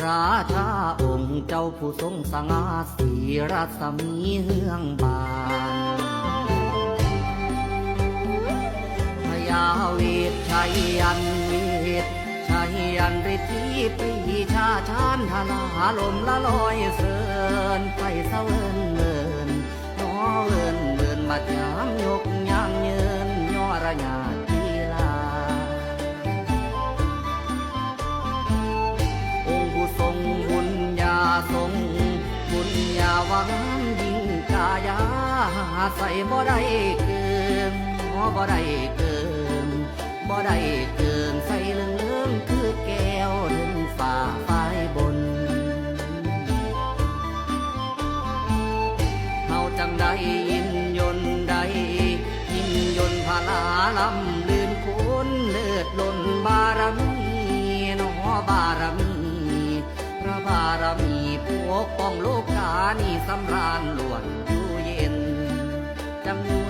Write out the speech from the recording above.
ราชาองค์เจ้าผู้ทรงสง่าสีรัศมีเฮืองบานพญาเวทชัยยันเวทชัยยันฤทธิปรีชาชาญทลาลมละลอยเสินไปเสวินเลินน้อเอินเดินมาจามยกย่างเยินย่อระยาทีลาองค์ผู้ทรงบุญญาทรงบุญญาวังยิ่งกายาใส่บ่ได้เกินบ่ได้เกินบ่ได้เกินใส่เลื่องคือแก้วถึงฝ่าฝ่ายบนเฮาจังได้ยินยนต์ใดยินยนต์พาลาลำลืมคุณเลิศล้นบารมีน้อบารมีพระบารมีปกป้องโลกานี่สำราญล้วนอยู่เย็นจังอยู่